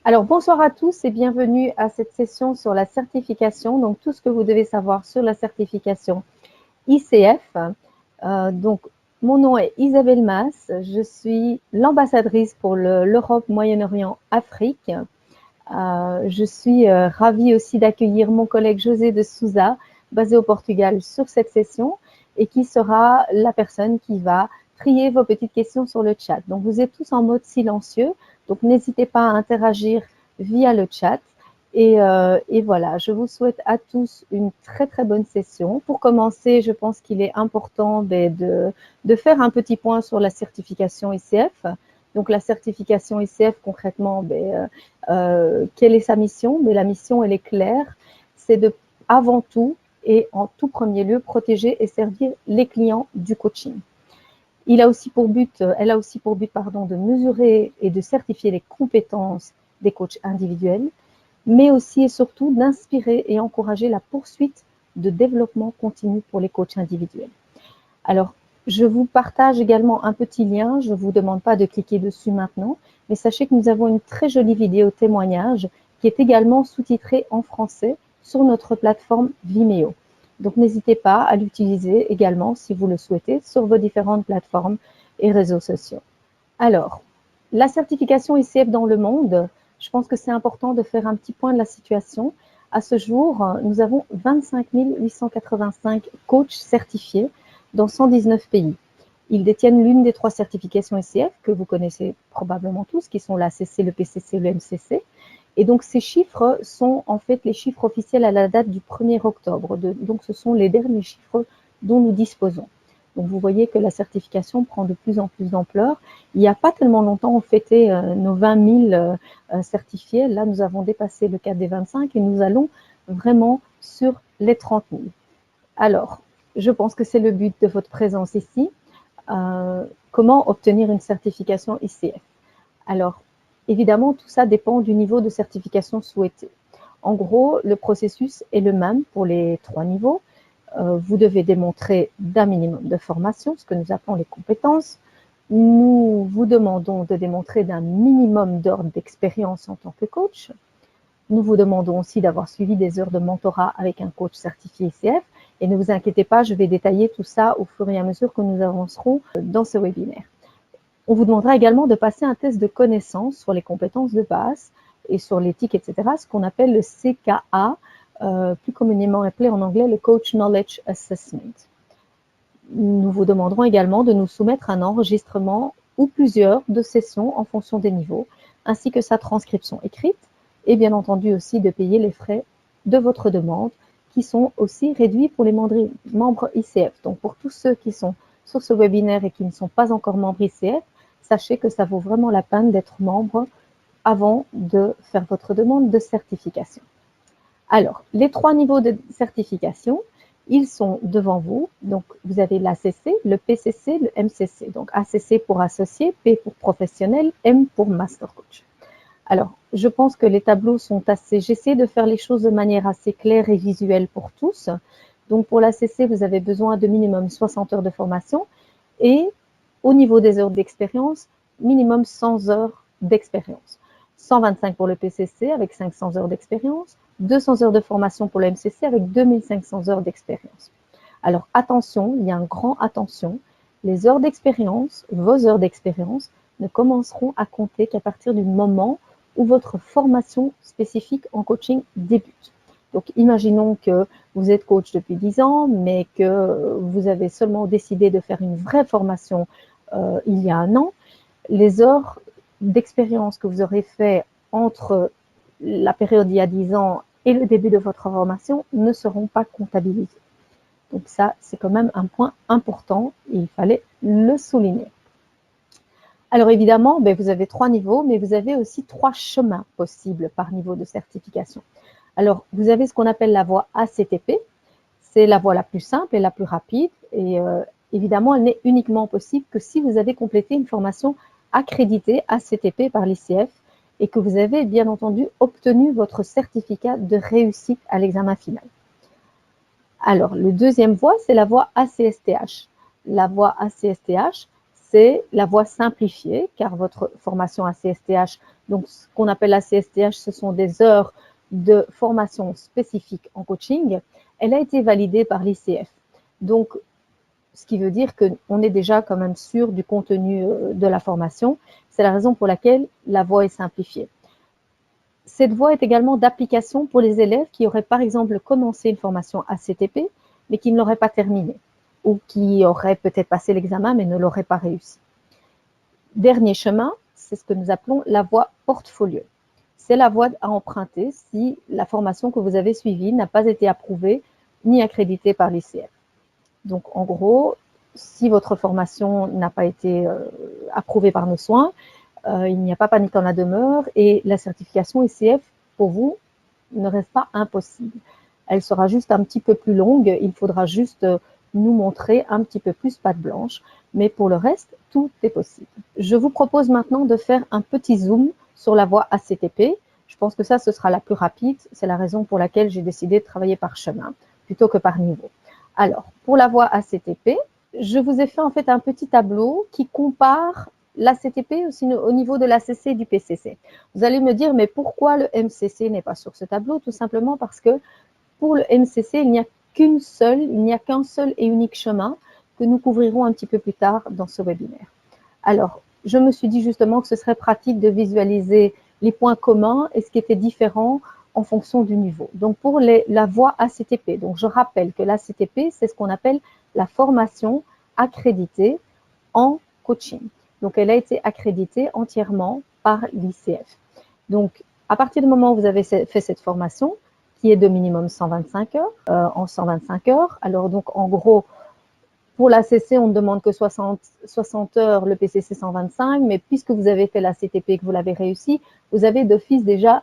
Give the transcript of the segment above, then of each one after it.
Alors, bonsoir à tous et bienvenue à cette session sur la certification. Donc, tout ce que vous devez savoir sur la certification ICF. Donc, mon nom est Isabelle Mas. Je suis l'ambassadrice pour l'Europe, Moyen-Orient, Afrique. Je suis ravie aussi d'accueillir mon collègue José de Souza, basé au Portugal, sur cette session et qui sera la personne qui va trier vos petites questions sur le chat. Donc, vous êtes tous en mode silencieux, donc n'hésitez pas à interagir via le chat. Et voilà, je vous souhaite à tous une très très bonne session. Pour commencer, je pense qu'il est important de faire un petit point sur la certification ICF. Donc, la certification ICF, concrètement, quelle est sa mission? Mais la mission, elle est claire, c'est de, avant tout et en tout premier lieu, protéger et servir les clients du coaching. Elle a aussi pour but, de mesurer et de certifier les compétences des coachs individuels, mais aussi et surtout d'inspirer et encourager la poursuite de développement continu pour les coachs individuels. Alors, je vous partage également un petit lien, je ne vous demande pas de cliquer dessus maintenant, mais sachez que nous avons une très jolie vidéo témoignage qui est également sous-titrée en français sur notre plateforme Vimeo. Donc, n'hésitez pas à l'utiliser également, si vous le souhaitez, sur vos différentes plateformes et réseaux sociaux. Alors, la certification ICF dans le monde, je pense que c'est important de faire un petit point de la situation. À ce jour, nous avons 25 885 coachs certifiés dans 119 pays. Ils détiennent l'une des 3 certifications ICF que vous connaissez probablement tous, qui sont l'ACC, le PCC et le MCC. Et donc, ces chiffres sont en fait les chiffres officiels à la date du 1er octobre. Donc, ce sont les derniers chiffres dont nous disposons. Donc, vous voyez que la certification prend de plus en plus d'ampleur. Il n'y a pas tellement longtemps, on fêtait nos 20 000 certifiés. Là, nous avons dépassé le cap des 25 et nous allons vraiment sur les 30 000. Alors, je pense que c'est le but de votre présence ici. Comment obtenir une certification ICF? Alors, évidemment, tout ça dépend du niveau de certification souhaité. En gros, le processus est le même pour les 3 niveaux. Vous devez démontrer d'un minimum de formation, ce que nous appelons les compétences. Nous vous demandons de démontrer d'un minimum d'heures d'expérience en tant que coach. Nous vous demandons aussi d'avoir suivi des heures de mentorat avec un coach certifié ICF. Et ne vous inquiétez pas, je vais détailler tout ça au fur et à mesure que nous avancerons dans ce webinaire. On vous demandera également de passer un test de connaissance sur les compétences de base et sur l'éthique, etc., ce qu'on appelle le CKA, plus communément appelé en anglais le Coach Knowledge Assessment. Nous vous demanderons également de nous soumettre un enregistrement ou plusieurs de sessions en fonction des niveaux, ainsi que sa transcription écrite, et bien entendu aussi de payer les frais de votre demande, qui sont aussi réduits pour les membres ICF. Donc pour tous ceux qui sont sur ce webinaire et qui ne sont pas encore membres ICF, sachez que ça vaut vraiment la peine d'être membre avant de faire votre demande de certification. Alors, les 3 niveaux de certification, ils sont devant vous. Donc, vous avez l'ACC, le PCC, le MCC. Donc, ACC pour associé, P pour professionnel, M pour master coach. Alors, je pense que les tableaux sont assez... J'essaie de faire les choses de manière assez claire et visuelle pour tous. Donc, pour l'ACC, vous avez besoin de minimum 60 heures de formation et au niveau des heures d'expérience, minimum 100 heures d'expérience. 125 pour le PCC avec 500 heures d'expérience, 200 heures de formation pour le MCC avec 2500 heures d'expérience. Alors attention, il y a un grand attention, les heures d'expérience, vos heures d'expérience ne commenceront à compter qu'à partir du moment où votre formation spécifique en coaching débute. Donc imaginons que vous êtes coach depuis 10 ans, mais que vous avez seulement décidé de faire une vraie formation il y a un an. Les heures d'expérience que vous aurez fait entre la période il y a 10 ans et le début de votre formation ne seront pas comptabilisées. Donc ça, c'est quand même un point important et il fallait le souligner. Alors évidemment, vous avez 3 niveaux, mais vous avez aussi 3 chemins possibles par niveau de certification. Alors, vous avez ce qu'on appelle la voie ACTP, c'est la voie la plus simple et la plus rapide, et évidemment, elle n'est uniquement possible que si vous avez complété une formation accréditée ACTP par l'ICF et que vous avez bien entendu obtenu votre certificat de réussite à l'examen final. Alors, le deuxième voie, c'est la voie ACSTH. La voie ACSTH, c'est la voie simplifiée, car votre formation ACSTH, donc ce qu'on appelle ACSTH, ce sont des heures de formation spécifique en coaching, elle a été validée par l'ICF. Donc, ce qui veut dire qu'on est déjà quand même sûr du contenu de la formation. C'est la raison pour laquelle la voie est simplifiée. Cette voie est également d'application pour les élèves qui auraient par exemple commencé une formation ACTP, mais qui ne l'auraient pas terminée, ou qui auraient peut-être passé l'examen, mais ne l'auraient pas réussi. Dernier chemin, c'est ce que nous appelons la voie portfolio. C'est la voie à emprunter si la formation que vous avez suivie n'a pas été approuvée ni accréditée par l'ICF. Donc, en gros, si votre formation n'a pas été approuvée par nos soins, il n'y a pas panique en la demeure et la certification ICF, pour vous, ne reste pas impossible. Elle sera juste un petit peu plus longue, il faudra juste nous montrer un petit peu plus patte blanche, mais pour le reste, tout est possible. Je vous propose maintenant de faire un petit zoom sur la voie ACTP. Je pense que ça, ce sera la plus rapide. C'est la raison pour laquelle j'ai décidé de travailler par chemin plutôt que par niveau. Alors, pour la voie ACTP, je vous ai fait en fait un petit tableau qui compare l'ACTP aussi au niveau de l'ACC et du PCC. Vous allez me dire, mais pourquoi le MCC n'est pas sur ce tableau? Tout simplement parce que pour le MCC, il n'y a qu'un seul et unique chemin que nous couvrirons un petit peu plus tard dans ce webinaire. Alors, je me suis dit justement que ce serait pratique de visualiser les points communs et ce qui était différent en fonction du niveau. Donc, pour la voie ACTP, donc je rappelle que l'ACTP, c'est ce qu'on appelle la formation accréditée en coaching. Donc, elle a été accréditée entièrement par l'ICF. Donc, à partir du moment où vous avez fait cette formation, qui est de minimum 125 heures, en 125 heures, alors donc en gros, pour l'ACC, on ne demande que 60 heures, le PCC 125, mais puisque vous avez fait la CTP et que vous l'avez réussi, vous avez d'office déjà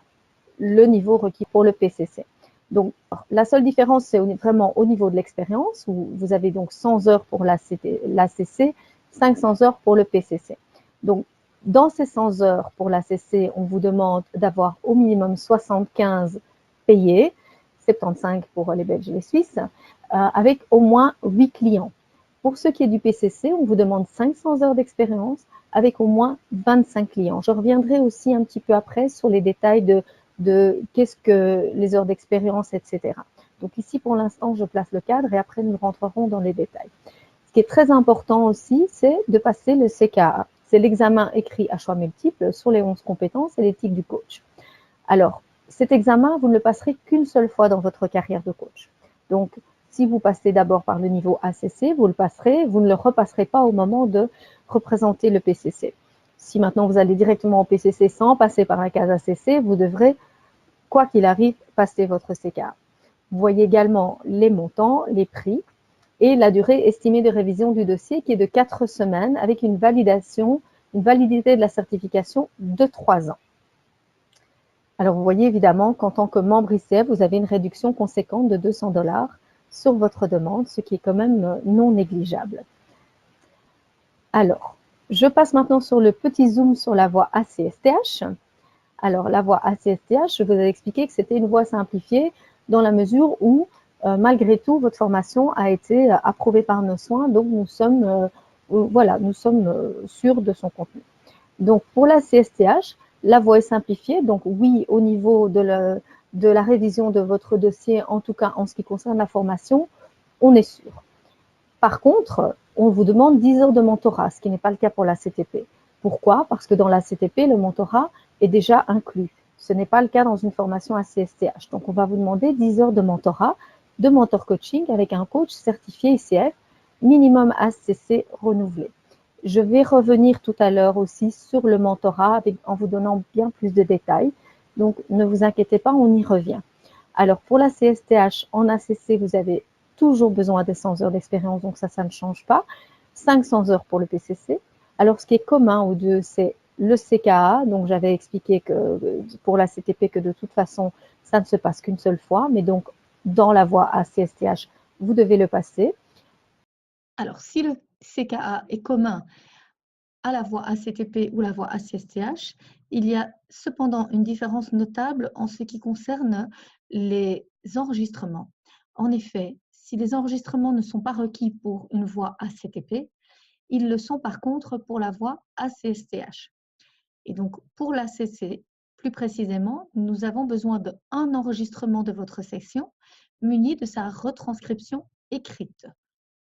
le niveau requis pour le PCC. Donc, la seule différence, c'est vraiment au niveau de l'expérience, où vous avez donc 100 heures pour l'ACC, 500 heures pour le PCC. Donc, dans ces 100 heures pour l'ACC, on vous demande d'avoir au minimum 75 payés, 75 pour les Belges et les Suisses, avec au moins 8 clients. Pour ce qui est du PCC, on vous demande 500 heures d'expérience avec au moins 25 clients. Je reviendrai aussi un petit peu après sur les détails de qu'est-ce que les heures d'expérience, etc. Donc ici, pour l'instant, je place le cadre et après, nous rentrerons dans les détails. Ce qui est très important aussi, c'est de passer le CKA. C'est l'examen écrit à choix multiples sur les 11 compétences et l'éthique du coach. Alors, cet examen, vous ne le passerez qu'une seule fois dans votre carrière de coach. Donc, si vous passez d'abord par le niveau ACC, vous le passerez, vous ne le repasserez pas au moment de représenter le PCC. Si maintenant vous allez directement au PCC sans passer par la case ACC, vous devrez, quoi qu'il arrive, passer votre CKA. Vous voyez également les montants, les prix et la durée estimée de révision du dossier qui est de 4 semaines avec une validité de la certification de 3 ans. Alors, vous voyez évidemment qu'en tant que membre ICF, vous avez une réduction conséquente de 200 $ sur votre demande, ce qui est quand même non négligeable. Alors, je passe maintenant sur le petit zoom sur la voie ACSTH. Alors, la voie ACSTH, je vous ai expliqué que c'était une voie simplifiée dans la mesure où, malgré tout, votre formation a été approuvée par nos soins, donc nous sommes sûrs de son contenu. Donc, pour la CSTH, la voie est simplifiée. Donc, oui, au niveau de la révision de votre dossier, en tout cas en ce qui concerne la formation, on est sûr. Par contre, on vous demande 10 heures de mentorat, ce qui n'est pas le cas pour la CTP. Pourquoi? Parce que dans la CTP, le mentorat est déjà inclus. Ce n'est pas le cas dans une formation à CSTH. Donc, on va vous demander 10 heures de mentorat, de mentor coaching avec un coach certifié ICF, minimum ACC renouvelé. Je vais revenir tout à l'heure aussi sur le mentorat en vous donnant bien plus de détails. Donc, ne vous inquiétez pas, on y revient. Alors, pour la CSTH, en ACC, vous avez toujours besoin des 100 heures d'expérience, donc ça ne change pas. 500 heures pour le PCC. Alors, ce qui est commun aux deux, c'est le CKA. Donc, j'avais expliqué que pour la CTP que de toute façon, ça ne se passe qu'une seule fois. Mais donc, dans la voie ACSTH, vous devez le passer. Alors, si le CKA est commun à la voie ACTP ou la voie ACSTH, il y a cependant une différence notable en ce qui concerne les enregistrements. En effet, si les enregistrements ne sont pas requis pour une voie ACTP, Ils le sont par contre pour la voie ACSTH. Et donc, pour l'ACC, plus précisément, nous avons besoin d'un enregistrement de votre section muni de sa retranscription écrite.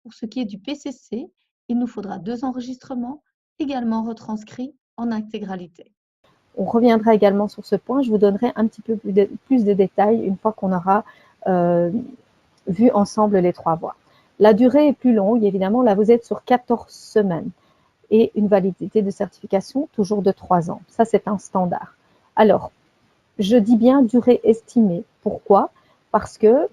Pour ce qui est du PCC, il nous faudra 2 enregistrements également retranscrits en intégralité. On reviendra également sur ce point. Je vous donnerai un petit peu plus de détails une fois qu'on aura vu ensemble les 3 voies. La durée est plus longue, évidemment. Là, vous êtes sur 14 semaines et une validité de certification toujours de 3 ans. Ça, c'est un standard. Alors, je dis bien durée estimée. Pourquoi? Parce que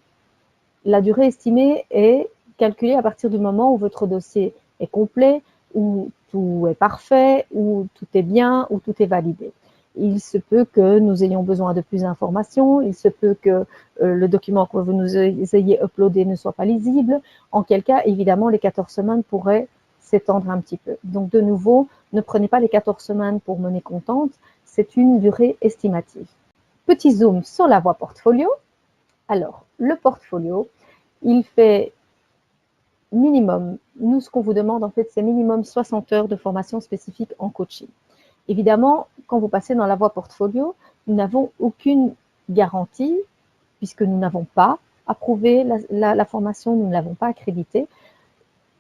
la durée estimée est calculée à partir du moment où votre dossier est complet, où tout est parfait, où tout est bien, où tout est validé. Il se peut que nous ayons besoin de plus d'informations, il se peut que le document que vous nous ayez uploadé ne soit pas lisible, en quel cas, évidemment, les 14 semaines pourraient s'étendre un petit peu. Donc, de nouveau, ne prenez pas les 14 semaines pour monnaie comptante, c'est une durée estimative. Petit zoom sur la voie portfolio. Alors, le portfolio, il fait minimum, nous, ce qu'on vous demande, en fait, c'est minimum 60 heures de formation spécifique en coaching. Évidemment, quand vous passez dans la voie portfolio, nous n'avons aucune garantie, puisque nous n'avons pas approuvé la formation, nous ne l'avons pas accréditée,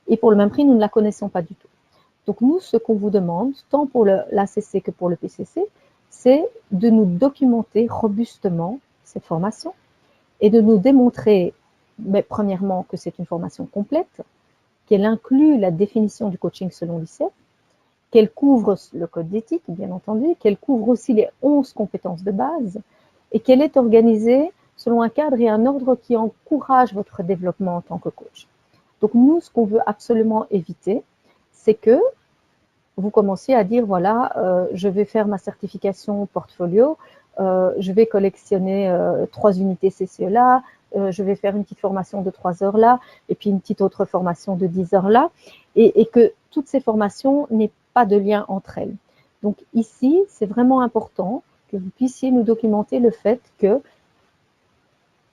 et pour le même prix, nous ne la connaissons pas du tout. Donc, nous, ce qu'on vous demande, tant pour l'ACC que pour le PCC, c'est de nous documenter robustement cette formation et de nous démontrer, mais premièrement, que c'est une formation complète, qu'elle inclut la définition du coaching selon l'ICF, qu'elle couvre le code d'éthique, bien entendu, qu'elle couvre aussi les 11 compétences de base et qu'elle est organisée selon un cadre et un ordre qui encourage votre développement en tant que coach. Donc nous, ce qu'on veut absolument éviter, c'est que vous commenciez à dire, voilà, je vais faire ma certification portfolio, je vais collectionner 3 unités CCE là, je vais faire une petite formation de 3 heures là, et puis une petite autre formation de 10 heures là, et que toutes ces formations n'aient pas de lien entre elles. Donc ici, c'est vraiment important que vous puissiez nous documenter le fait que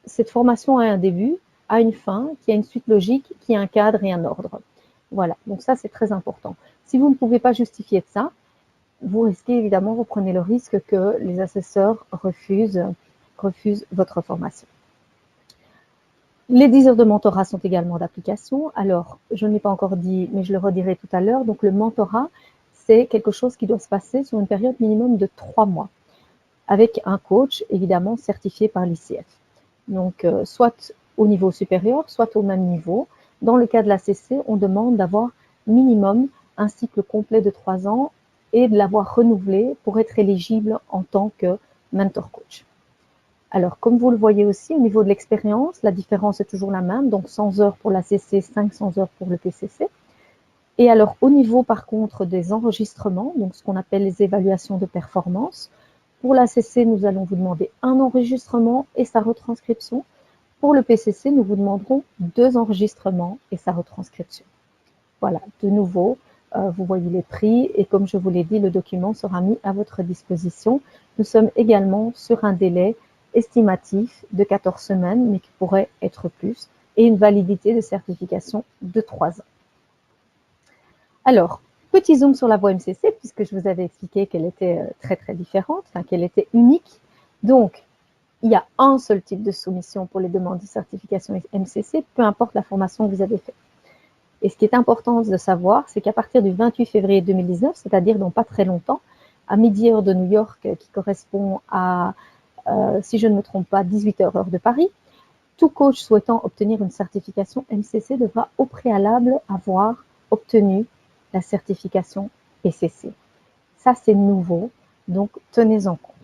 cette formation a un début, a une fin, qui a une suite logique, qui a un cadre et un ordre. Voilà, donc ça c'est très important. Si vous ne pouvez pas justifier de ça, vous risquez évidemment, vous prenez le risque que les assesseurs refusent votre formation. Les 10 heures de mentorat sont également d'application. Alors, je ne l'ai pas encore dit, mais je le redirai tout à l'heure. Donc, le mentorat, c'est quelque chose qui doit se passer sur une période minimum de 3 mois, avec un coach, évidemment, certifié par l'ICF. Donc, soit au niveau supérieur, soit au même niveau. Dans le cas de la CC, on demande d'avoir minimum un cycle complet de 3 ans et de l'avoir renouvelé pour être éligible en tant que mentor coach. Alors, comme vous le voyez aussi, au niveau de l'expérience, la différence est toujours la même, donc 100 heures pour la CC, 500 heures pour le PCC. Et alors, au niveau, par contre, des enregistrements, donc ce qu'on appelle les évaluations de performance, pour la CC, nous allons vous demander un enregistrement et sa retranscription. Pour le PCC, nous vous demanderons 2 enregistrements et sa retranscription. Voilà, de nouveau, vous voyez les prix et comme je vous l'ai dit, le document sera mis à votre disposition. Nous sommes également sur un délai estimatif de 14 semaines, mais qui pourrait être plus, et une validité de certification de 3 ans. Alors, petit zoom sur la voie MCC, puisque je vous avais expliqué qu'elle était très très différente, enfin qu'elle était unique. Donc, il y a un seul type de soumission pour les demandes de certification MCC, peu importe la formation que vous avez faite. Et ce qui est important de savoir, c'est qu'à partir du 28 février 2019, c'est-à-dire dans pas très longtemps, à midi heure de New York, qui correspond à, si je ne me trompe pas, 18 heures de Paris, tout coach souhaitant obtenir une certification MCC devra au préalable avoir obtenu la certification PCC. Ça, c'est nouveau, donc tenez-en compte.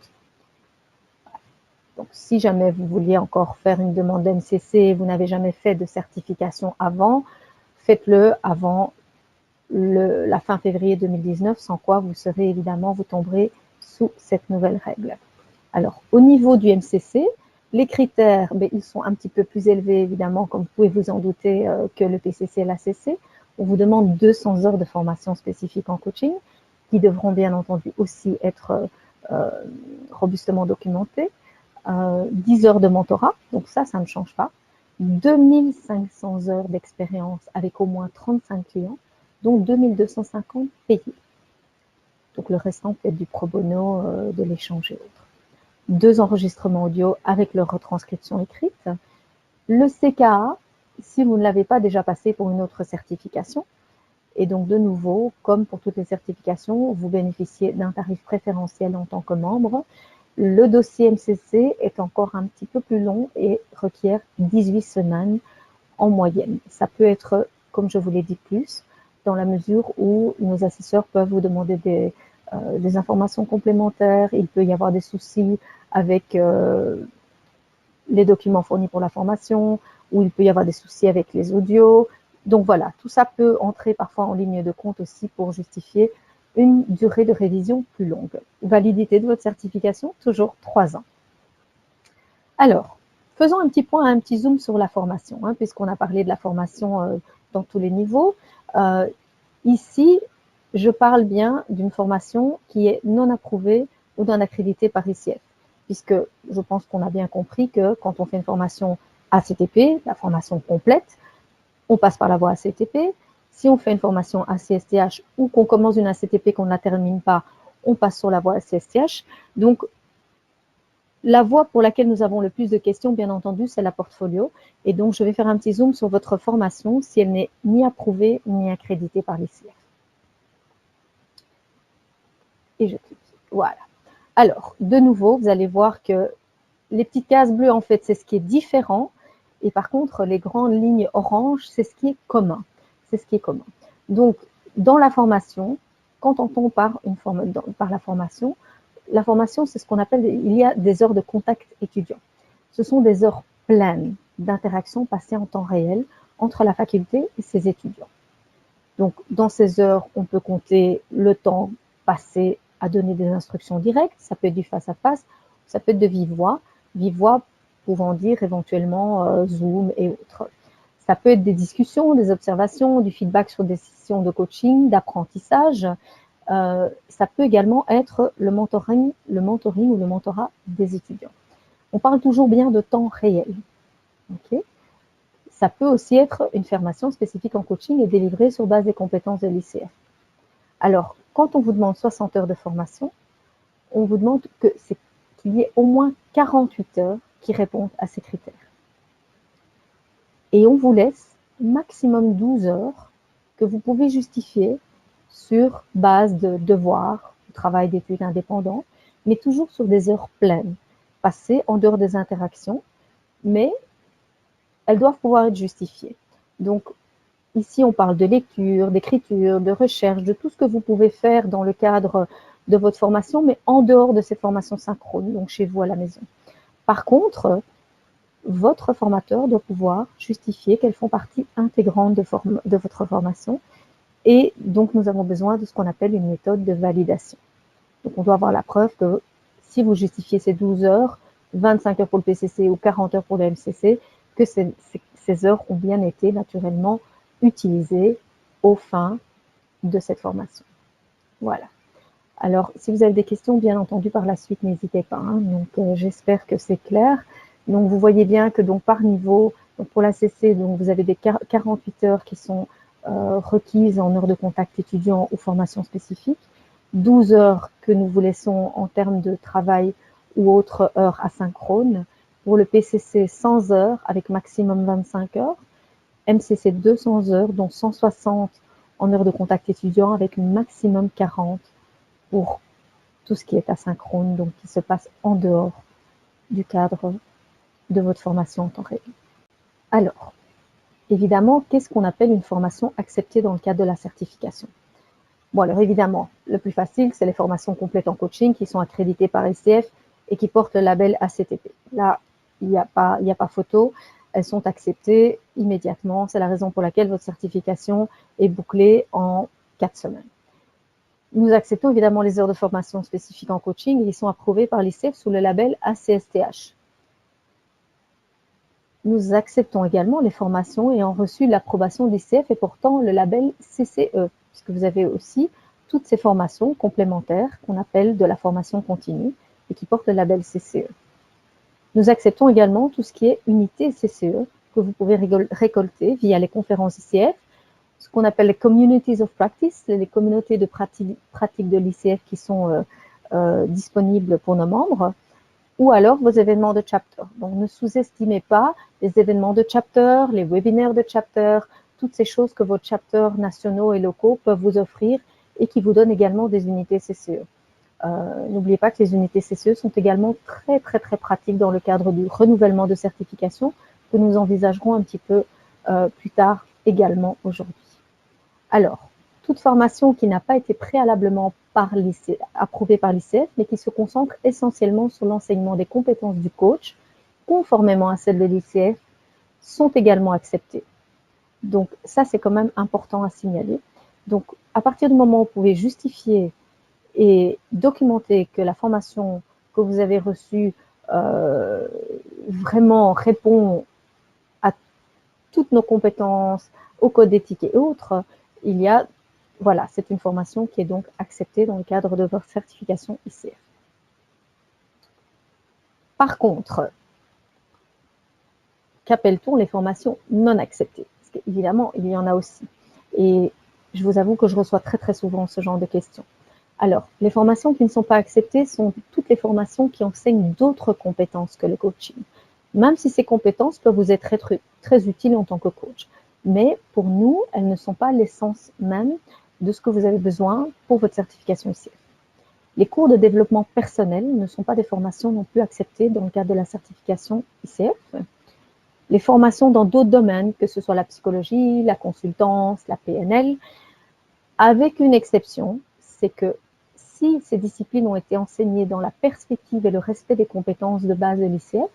Donc, si jamais vous vouliez encore faire une demande MCC et vous n'avez jamais fait de certification avant, faites-le avant la fin février 2019, sans quoi vous serez évidemment, vous tomberez sous cette nouvelle règle. Alors, au niveau du MCC, les critères, ils sont un petit peu plus élevés, évidemment, comme vous pouvez vous en douter, que le PCC et l'ACC. On vous demande 200 heures de formation spécifique en coaching, qui devront bien entendu aussi être robustement documentées. 10 heures de mentorat, donc ça ne change pas. 2500 heures d'expérience avec au moins 35 clients, donc 2250 payés. Donc le restant peut être du pro bono, de l'échange et autres. 2 enregistrements audio avec leur retranscription écrite. Le CKA, si vous ne l'avez pas déjà passé pour une autre certification, et donc de nouveau, comme pour toutes les certifications, vous bénéficiez d'un tarif préférentiel en tant que membre. Le dossier MCC est encore un petit peu plus long et requiert 18 semaines en moyenne. Ça peut être, comme je vous l'ai dit, plus, dans la mesure où nos assesseurs peuvent vous demander des informations complémentaires. Il peut y avoir des soucis avec les documents fournis pour la formation, ou il peut y avoir des soucis avec les audios. Donc voilà, tout ça peut entrer parfois en ligne de compte aussi pour justifier une durée de révision plus longue. Validité de votre certification, toujours 3 ans. Alors, faisons un petit point, un petit zoom sur la formation, puisqu'on a parlé de la formation dans tous les niveaux. Ici, je parle bien d'une formation qui est non approuvée ou non accréditée par ICF, puisque je pense qu'on a bien compris que quand on fait une formation ACTP, la formation complète, on passe par la voie ACTP. Si on fait une formation ACSTH ou qu'on commence une ACTP qu'on ne la termine pas, on passe sur la voie ACSTH. Donc, la voie pour laquelle nous avons le plus de questions, bien entendu, c'est la portfolio. Et donc, je vais faire un petit zoom sur votre formation si elle n'est ni approuvée ni accréditée par l'ICF. Et je clique. Voilà. Alors, de nouveau, vous allez voir que les petites cases bleues, en fait, c'est ce qui est différent. Et par contre, les grandes lignes oranges, c'est ce qui est commun. C'est ce qui est commun. Donc, dans la formation, quand on tombe par la formation, c'est ce qu'on appelle, il y a des heures de contact étudiant. Ce sont des heures pleines d'interaction passées en temps réel entre la faculté et ses étudiants. Donc, dans ces heures, on peut compter le temps passé à donner des instructions directes. Ça peut être du face-à-face, ça peut être de vive voix pouvant dire éventuellement Zoom et autres. Ça peut être des discussions, des observations, du feedback sur des sessions de coaching, d'apprentissage. Ça peut également être le mentoring ou le mentorat des étudiants. On parle toujours bien de temps réel. Okay. Ça peut aussi être une formation spécifique en coaching et délivrée sur base des compétences de l'ICF. Alors, quand on vous demande 60 heures de formation, on vous demande qu'il y ait au moins 48 heures qui répondent à ces critères. Et on vous laisse maximum 12 heures que vous pouvez justifier sur base de devoirs, de travail d'études indépendant, mais toujours sur des heures pleines, passées en dehors des interactions, mais elles doivent pouvoir être justifiées. Donc, ici, on parle de lecture, d'écriture, de recherche, de tout ce que vous pouvez faire dans le cadre de votre formation, mais en dehors de cette formation synchrone, donc chez vous à la maison. Par contre, votre formateur doit pouvoir justifier qu'elles font partie intégrante de votre formation. Et donc, nous avons besoin de ce qu'on appelle une méthode de validation. Donc, on doit avoir la preuve que si vous justifiez ces 12 heures, 25 heures pour le PCC ou 40 heures pour le MCC, que ces heures ont bien été naturellement utilisées aux fins de cette formation. Voilà. Alors, si vous avez des questions, bien entendu, par la suite, n'hésitez pas. Donc, j'espère que c'est clair. Donc, vous voyez bien que donc, par niveau, donc pour la CC, donc, vous avez des 48 heures qui sont requises en heures de contact étudiant ou formation spécifique, 12 heures que nous vous laissons en termes de travail ou autres heures asynchrones. Pour le PCC, 100 heures avec maximum 25 heures. MCC, 200 heures, dont 160 en heures de contact étudiant avec maximum 40 pour tout ce qui est asynchrone, donc qui se passe en dehors du cadre de votre formation en temps réel. Alors, évidemment, qu'est-ce qu'on appelle une formation acceptée dans le cadre de la certification? Bon, alors évidemment, le plus facile, c'est les formations complètes en coaching qui sont accréditées par ICF et qui portent le label ACTP. Là, il n'y a pas photo, elles sont acceptées immédiatement. C'est la raison pour laquelle votre certification est bouclée en 4 semaines. Nous acceptons évidemment les heures de formation spécifiques en coaching et ils sont approuvés par l'ICF sous le label ACSTH. Nous acceptons également les formations ayant reçu l'approbation de l'ICF et portant le label CCE, puisque vous avez aussi toutes ces formations complémentaires qu'on appelle de la formation continue et qui portent le label CCE. Nous acceptons également tout ce qui est unité CCE que vous pouvez récolter via les conférences ICF ce qu'on appelle les communities of practice, les communautés de pratique de l'ICF qui sont disponibles pour nos membres, ou alors vos événements de chapter. Donc, ne sous-estimez pas les événements de chapter, les webinaires de chapter, toutes ces choses que vos chapters nationaux et locaux peuvent vous offrir et qui vous donnent également des unités CCE. N'oubliez pas que les unités CCE sont également très, très, très pratiques dans le cadre du renouvellement de certification que nous envisagerons un petit peu plus tard également aujourd'hui. Alors, toute formation qui n'a pas été préalablement approuvée par l'ICF, mais qui se concentre essentiellement sur l'enseignement des compétences du coach, conformément à celles de l'ICF, sont également acceptées. Donc, ça, c'est quand même important à signaler. Donc, à partir du moment où vous pouvez justifier et documenter que la formation que vous avez reçue vraiment répond à toutes nos compétences, au code d'éthique et autres, il y a, voilà, c'est une formation qui est donc acceptée dans le cadre de votre certification ICF. Par contre, qu'appelle-t-on les formations non acceptées? Parce qu'évidemment, il y en a aussi. Et je vous avoue que je reçois très très souvent ce genre de questions. Alors, les formations qui ne sont pas acceptées sont toutes les formations qui enseignent d'autres compétences que le coaching. Même si ces compétences peuvent vous être très, très utiles en tant que coach. Mais pour nous, elles ne sont pas l'essence même de ce que vous avez besoin pour votre certification ICF. Les cours de développement personnel ne sont pas des formations non plus acceptées dans le cadre de la certification ICF. Les formations dans d'autres domaines, que ce soit la psychologie, la consultance, la PNL, avec une exception, c'est que si ces disciplines ont été enseignées dans la perspective et le respect des compétences de base de l'ICF,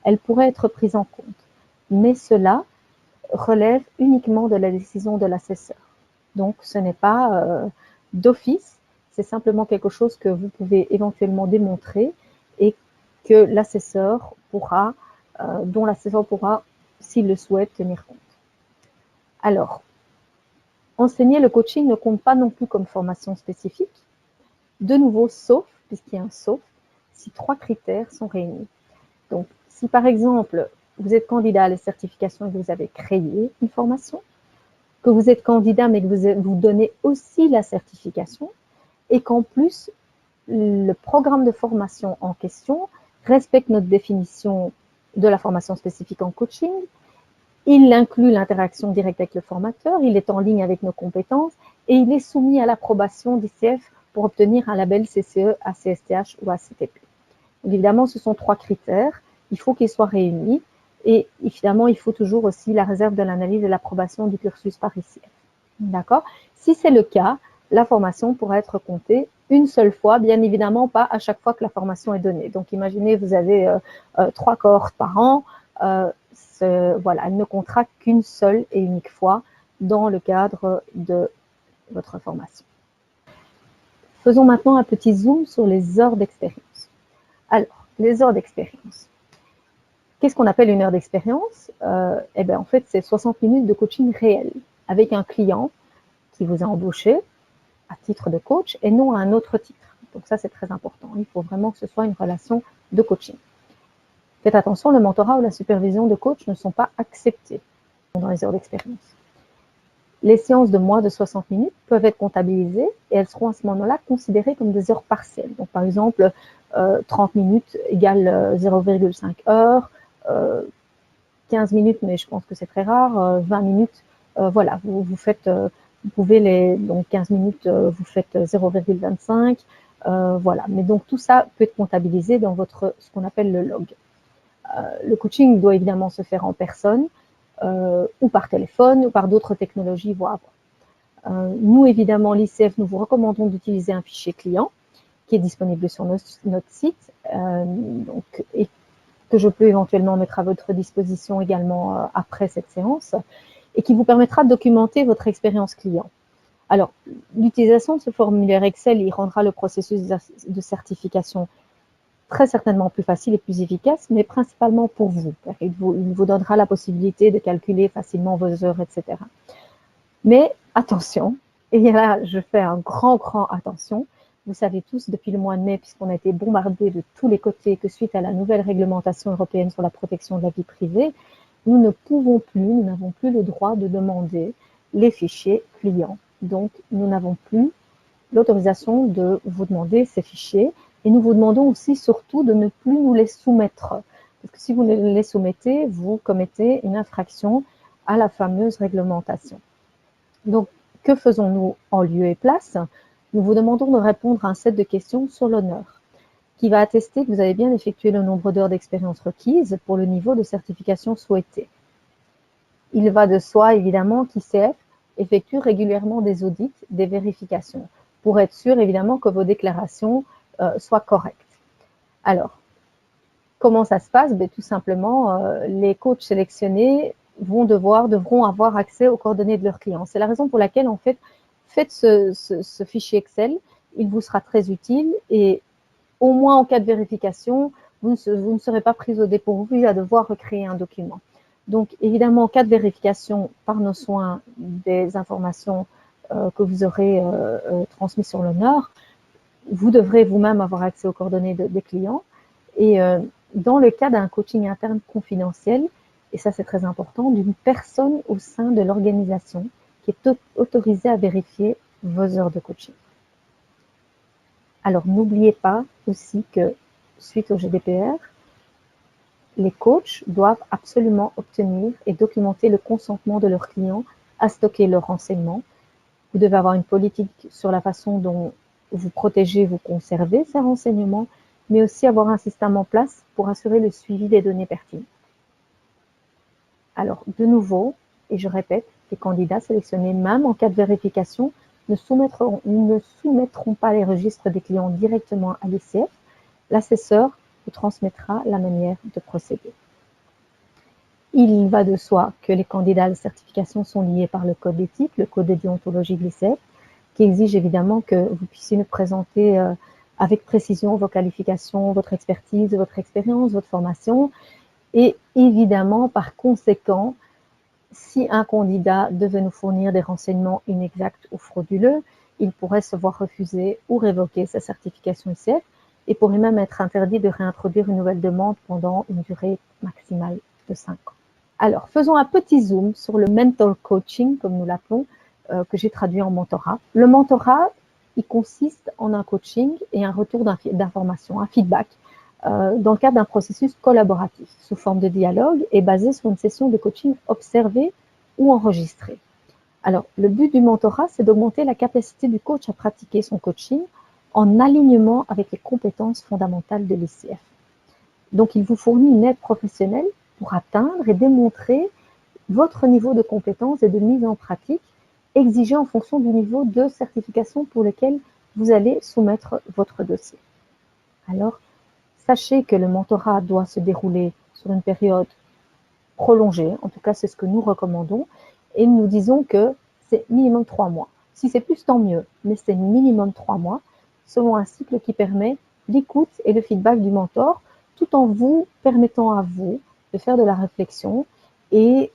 elles pourraient être prises en compte. Mais cela relève uniquement de la décision de l'assesseur. Donc, ce n'est pas d'office, c'est simplement quelque chose que vous pouvez éventuellement démontrer et que l'assesseur pourra, dont l'assesseur pourra, s'il le souhaite, tenir compte. Alors, enseigner le coaching ne compte pas non plus comme formation spécifique. De nouveau, sauf, puisqu'il y a un sauf, si 3 critères sont réunis. Donc, si par exemple, vous êtes candidat à la certification et que vous avez créé une formation, que vous êtes candidat mais que vous donnez aussi la certification, et qu'en plus, le programme de formation en question respecte notre définition de la formation spécifique en coaching, il inclut l'interaction directe avec le formateur, il est en ligne avec nos compétences et il est soumis à l'approbation d'ICF pour obtenir un label CCE, ACSTH ou ACTP. Donc, évidemment, ce sont 3 critères, il faut qu'ils soient réunis et évidemment, il faut toujours aussi la réserve de l'analyse et l'approbation du cursus par ICF. D'accord? Si c'est le cas, la formation pourra être comptée une seule fois, bien évidemment pas à chaque fois que la formation est donnée. Donc, imaginez, vous avez 3 cohortes par an, voilà, elle ne comptera qu'une seule et unique fois dans le cadre de votre formation. Faisons maintenant un petit zoom sur les heures d'expérience. Alors, les heures d'expérience. Qu'est-ce qu'on appelle une heure d'expérience? Eh bien, en fait, c'est 60 minutes de coaching réel avec un client qui vous a embauché à titre de coach et non à un autre titre. Donc ça, c'est très important. Il faut vraiment que ce soit une relation de coaching. Faites attention, le mentorat ou la supervision de coach ne sont pas acceptés dans les heures d'expérience. Les séances de moins de 60 minutes peuvent être comptabilisées et elles seront à ce moment-là considérées comme des heures partielles. Donc, par exemple, 30 minutes égale 0,5 heures, 15 minutes, mais je pense que c'est très rare, 20 minutes, voilà, vous faites, vous pouvez donc 15 minutes, vous faites 0,25, voilà. Mais donc, tout ça peut être comptabilisé dans ce qu'on appelle le log. Le coaching doit évidemment se faire en personne ou par téléphone ou par d'autres technologies, voire. Nous, évidemment, l'ICF, nous vous recommandons d'utiliser un fichier client qui est disponible sur notre site et que je peux éventuellement mettre à votre disposition également après cette séance et qui vous permettra de documenter votre expérience client. Alors, l'utilisation de ce formulaire Excel, il rendra le processus de certification très certainement plus facile et plus efficace, mais principalement pour vous. Il vous donnera la possibilité de calculer facilement vos heures, etc. Mais attention, et là je fais un grand attention, vous savez tous depuis le mois de mai, puisqu'on a été bombardés de tous les côtés, que suite à la nouvelle réglementation européenne sur la protection de la vie privée, nous ne pouvons plus, nous n'avons plus le droit de demander les fichiers clients. Donc, nous n'avons plus l'autorisation de vous demander ces fichiers et nous vous demandons aussi surtout de ne plus nous les soumettre. Parce que si vous les soumettez, vous commettez une infraction à la fameuse réglementation. Donc, que faisons-nous en lieu et place? Nous vous demandons de répondre à un set de questions sur l'honneur, qui va attester que vous avez bien effectué le nombre d'heures d'expérience requises pour le niveau de certification souhaité. Il va de soi, évidemment, qu'ICF effectue régulièrement des audits, des vérifications, pour être sûr, évidemment, que vos déclarations soient correctes. Alors, comment ça se passe? Tout simplement, les coachs sélectionnés devront avoir accès aux coordonnées de leurs clients. C'est la raison pour laquelle, en fait, faites ce fichier Excel. Il vous sera très utile et au moins en cas de vérification, vous ne serez pas pris au dépourvu à devoir recréer un document. Donc, évidemment, en cas de vérification par nos soins des informations que vous aurez transmises sur l'honneur, vous devrez vous-même avoir accès aux coordonnées des clients. Et dans le cas d'un coaching interne confidentiel, et ça c'est très important, d'une personne au sein de l'organisation qui est autorisée à vérifier vos heures de coaching. Alors n'oubliez pas aussi que suite au GDPR, les coachs doivent absolument obtenir et documenter le consentement de leurs clients à stocker leurs renseignements. Vous devez avoir une politique sur la façon dont vous protégez, vous conservez ces renseignements, mais aussi avoir un système en place pour assurer le suivi des données pertinentes. Alors, de nouveau, et je répète, les candidats sélectionnés, même en cas de vérification, ne soumettront pas les registres des clients directement à l'ICF. L'assesseur vous transmettra la manière de procéder. Il va de soi que les candidats à la certification sont liés par le code d'éthique, le code de déontologie de l'ICF, qui exige évidemment que vous puissiez nous présenter avec précision vos qualifications, votre expertise, votre expérience, votre formation. Et évidemment, par conséquent, si un candidat devait nous fournir des renseignements inexacts ou frauduleux, il pourrait se voir refuser ou révoquer sa certification ICF et pourrait même être interdit de réintroduire une nouvelle demande pendant une durée maximale de 5 ans. Alors, faisons un petit zoom sur le mentor coaching, comme nous l'appelons, que j'ai traduit en mentorat. Le mentorat, il consiste en un coaching et un retour d'information, un feedback, dans le cadre d'un processus collaboratif, sous forme de dialogue et basé sur une session de coaching observée ou enregistrée. Alors, le but du mentorat, c'est d'augmenter la capacité du coach à pratiquer son coaching en alignement avec les compétences fondamentales de l'ICF. Donc, il vous fournit une aide professionnelle pour atteindre et démontrer votre niveau de compétence et de mise en pratique exigé en fonction du niveau de certification pour lequel vous allez soumettre votre dossier. Alors, sachez que le mentorat doit se dérouler sur une période prolongée, en tout cas c'est ce que nous recommandons, et nous disons que c'est minimum 3 mois. Si c'est plus, tant mieux, mais c'est minimum 3 mois, selon un cycle qui permet l'écoute et le feedback du mentor, tout en vous permettant à vous de faire de la réflexion et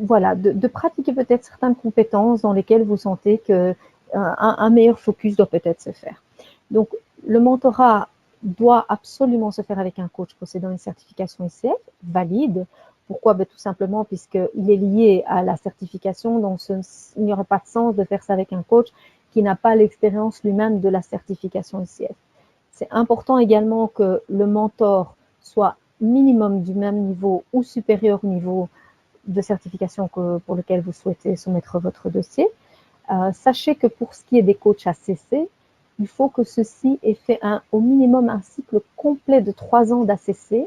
voilà, de pratiquer peut-être certaines compétences dans lesquelles vous sentez qu'un meilleur focus doit peut-être se faire. Donc, le mentorat doit absolument se faire avec un coach possédant une certification ICF valide. Pourquoi? Tout simplement puisqu'il est lié à la certification, donc il n'y aurait pas de sens de faire ça avec un coach qui n'a pas l'expérience lui-même de la certification ICF. C'est important également que le mentor soit minimum du même niveau ou supérieur au niveau de certification pour lequel vous souhaitez soumettre votre dossier. Sachez que pour ce qui est des coachs ACC, il faut que ceux-ci aient fait au minimum un cycle complet de 3 ans d'ACC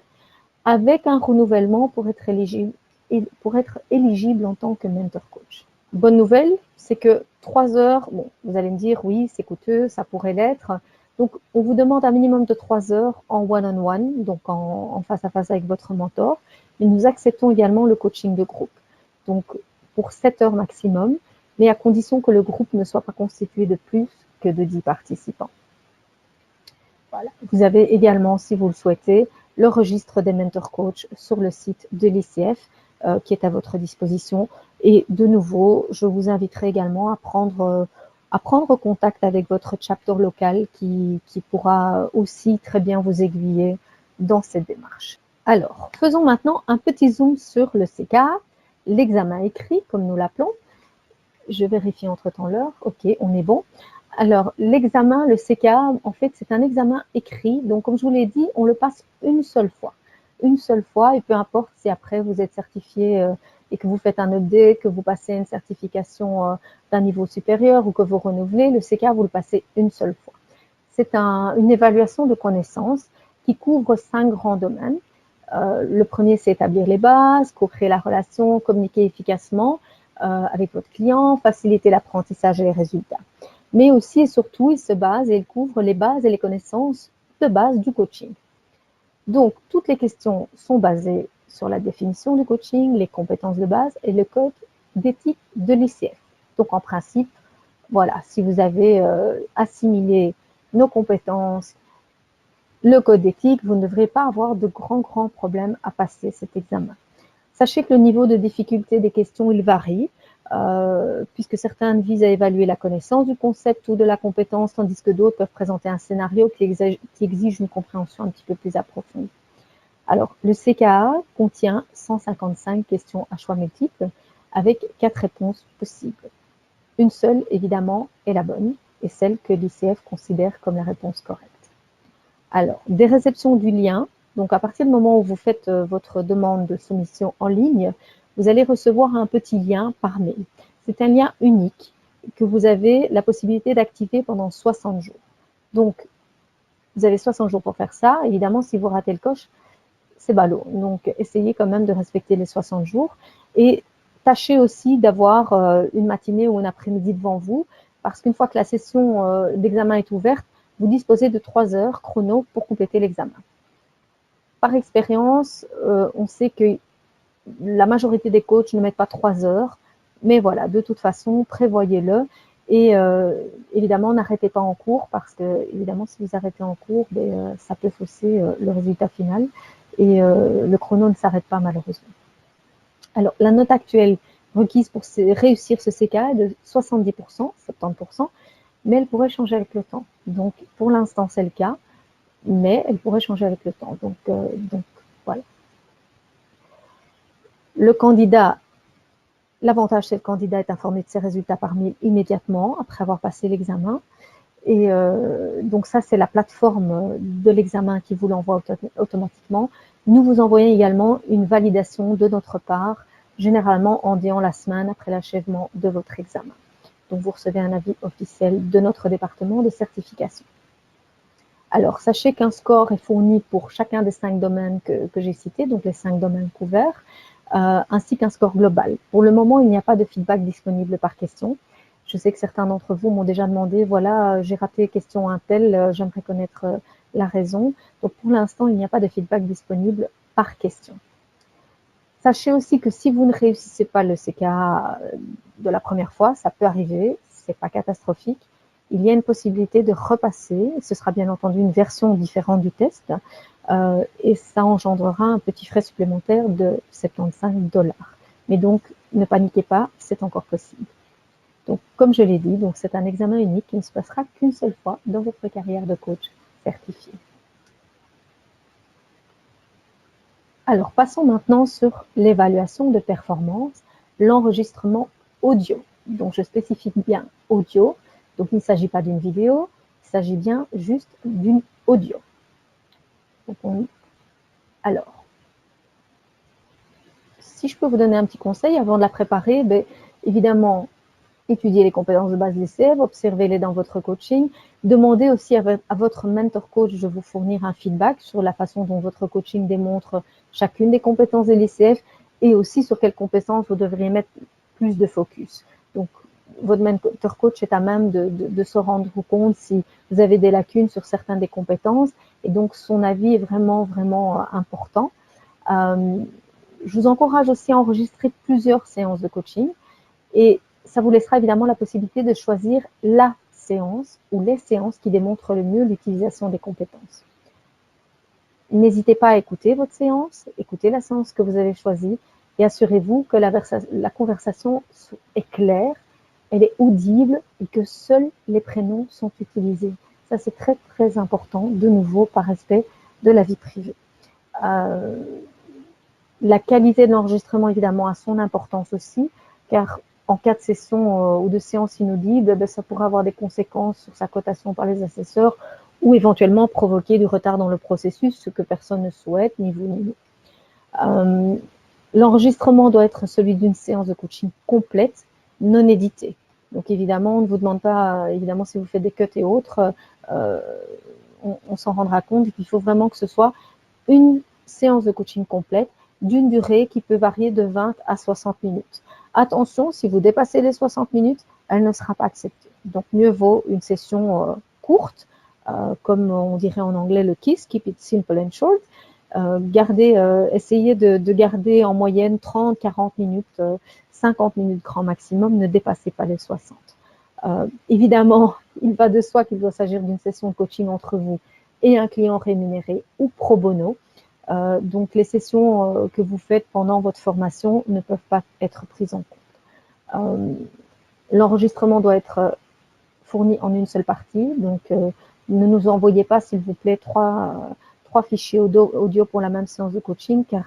avec un renouvellement pour être éligible en tant que mentor coach. Bonne nouvelle, c'est que 3 heures, bon, vous allez me dire, oui, c'est coûteux, ça pourrait l'être. Donc, on vous demande un minimum de 3 heures en one-on-one, donc en face à face avec votre mentor. Mais nous acceptons également le coaching de groupe, donc pour 7 heures maximum, mais à condition que le groupe ne soit pas constitué de plus que de 10 participants. Voilà. Vous avez également, si vous le souhaitez, le registre des mentor coach sur le site de l'ICF qui est à votre disposition. Et de nouveau, je vous inviterai également à prendre contact avec votre chapter local qui pourra aussi très bien vous aiguiller dans cette démarche. Alors, faisons maintenant un petit zoom sur le CK, l'examen écrit, comme nous l'appelons. je vérifie entre-temps l'heure. OK, on est bon. Alors, l'examen, le CKA, en fait, c'est un examen écrit. Donc, comme je vous l'ai dit, on le passe une seule fois. Une seule fois, et peu importe si après vous êtes certifié et que vous faites un update, que vous passez une certification d'un niveau supérieur ou que vous renouvelez, le CKA, vous le passez une seule fois. C'est une évaluation de connaissances qui couvre 5 grands domaines. Le premier, c'est établir les bases, co-créer la relation, communiquer efficacement avec votre client, faciliter l'apprentissage et les résultats. Mais aussi et surtout, il se base et il couvre les bases et les connaissances de base du coaching. Donc, toutes les questions sont basées sur la définition du coaching, les compétences de base et le code d'éthique de l'ICF. Donc, en principe, voilà, si vous avez assimilé nos compétences, le code d'éthique, vous ne devrez pas avoir de grands problèmes à passer cet examen. Sachez que le niveau de difficulté des questions, il varie, puisque certains visent à évaluer la connaissance du concept ou de la compétence, tandis que d'autres peuvent présenter un scénario qui exige une compréhension un petit peu plus approfondie. Alors, le CKA contient 155 questions à choix multiples avec 4 réponses possibles. Une seule, évidemment, est la bonne et celle que l'ICF considère comme la réponse correcte. Alors, des réceptions du lien. Donc, à partir du moment où vous faites votre demande de soumission en ligne, vous allez recevoir un petit lien par mail. C'est un lien unique que vous avez la possibilité d'activer pendant 60 jours. Donc, vous avez 60 jours pour faire ça. Évidemment, si vous ratez le coche, c'est ballot. Donc, essayez quand même de respecter les 60 jours. Et tâchez aussi d'avoir une matinée ou un après-midi devant vous, parce qu'une fois que la session d'examen est ouverte, vous disposez de 3 heures chrono pour compléter l'examen. Par expérience, on sait que la majorité des coachs ne mettent pas 3 heures, mais voilà, de toute façon, prévoyez-le. Et évidemment, n'arrêtez pas en cours, parce que, évidemment, si vous arrêtez en cours, ça peut fausser le résultat final. Et le chrono ne s'arrête pas, malheureusement. Alors, la note actuelle requise pour réussir ce CKA est de 70%, 70%, mais elle pourrait changer avec le temps. Donc, pour l'instant, c'est le cas, mais elle pourrait changer avec le temps. Donc voilà. Le candidat, l'avantage, c'est que le candidat est informé de ses résultats par mail immédiatement après avoir passé l'examen. Et donc ça, c'est la plateforme de l'examen qui vous l'envoie automatiquement. Nous vous envoyons également une validation de notre part, généralement en disant la semaine après l'achèvement de votre examen. Donc vous recevez un avis officiel de notre département de certification. Alors, sachez qu'un score est fourni pour chacun des 5 domaines que j'ai cités, donc les 5 domaines couverts, ainsi qu'un score global. Pour le moment, il n'y a pas de feedback disponible par question. Je sais que certains d'entre vous m'ont déjà demandé, voilà, j'ai raté question un tel, j'aimerais connaître la raison. Donc, pour l'instant, il n'y a pas de feedback disponible par question. Sachez aussi que si vous ne réussissez pas le CKA de la première fois, ça peut arriver, c'est pas catastrophique. Il y a une possibilité de repasser. Ce sera bien entendu une version différente du test et ça engendrera un petit frais supplémentaire de 75 $. Mais donc, ne paniquez pas, c'est encore possible. Donc, comme je l'ai dit, c'est un examen unique qui ne se passera qu'une seule fois dans votre carrière de coach certifié. Alors, passons maintenant sur l'évaluation de performance, l'enregistrement audio. Donc, je spécifie bien audio. Donc, il ne s'agit pas d'une vidéo, il s'agit bien juste d'une audio. Alors, si je peux vous donner un petit conseil avant de la préparer, évidemment, étudiez les compétences de base l'ICF, observez-les dans votre coaching. Demandez aussi à votre mentor coach de vous fournir un feedback sur la façon dont votre coaching démontre chacune des compétences de l'ICF et aussi sur quelles compétences vous devriez mettre plus de focus. Donc, votre mentor coach est à même de se rendre compte si vous avez des lacunes sur certaines des compétences et donc son avis est vraiment important. Je vous encourage aussi à enregistrer plusieurs séances de coaching et ça vous laissera évidemment la possibilité de choisir la séance ou les séances qui démontrent le mieux l'utilisation des compétences. N'hésitez pas à écouter votre séance, écoutez la séance que vous avez choisie et assurez-vous que la conversation est claire, elle est audible et que seuls les prénoms sont utilisés. Ça, c'est très important, de nouveau, par respect de la vie privée. La qualité de l'enregistrement, évidemment, a son importance aussi, car en cas de session ou de séance inaudible, ben, ça pourrait avoir des conséquences sur sa cotation par les assesseurs ou éventuellement provoquer du retard dans le processus, ce que personne ne souhaite, ni vous ni nous. L'enregistrement doit être celui d'une séance de coaching complète, non éditée. Donc évidemment, on ne vous demande pas, évidemment, si vous faites des cuts et autres, on s'en rendra compte. Et puis, il faut vraiment que ce soit une séance de coaching complète d'une durée qui peut varier de 20 à 60 minutes. Attention, si vous dépassez les 60 minutes, elle ne sera pas acceptée. Donc, mieux vaut une session courte, comme on dirait en anglais le KISS, Keep It Simple and Short. Essayez de garder en moyenne 30, 40 minutes, 50 minutes grand maximum, ne dépassez pas les 60. Évidemment, il va de soi qu'il doit s'agir d'une session de coaching entre vous et un client rémunéré ou pro bono. Donc, les sessions que vous faites pendant votre formation ne peuvent pas être prises en compte. L'enregistrement doit être fourni en une seule partie. Donc, ne nous envoyez pas, s'il vous plaît, trois fichiers audio pour la même séance de coaching, car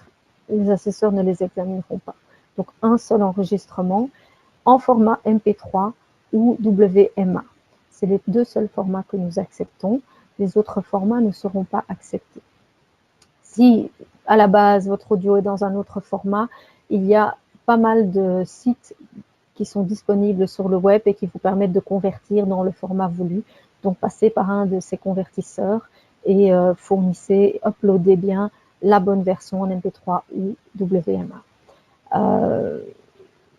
les assesseurs ne les examineront pas. Donc, un seul enregistrement en format MP3 ou WMA. C'est les deux seuls formats que nous acceptons. Les autres formats ne seront pas acceptés. Si, à la base, votre audio est dans un autre format, il y a pas mal de sites qui sont disponibles sur le web et qui vous permettent de convertir dans le format voulu. Donc, passez par un de ces convertisseurs et uploadez bien la bonne version en MP3 ou WMA.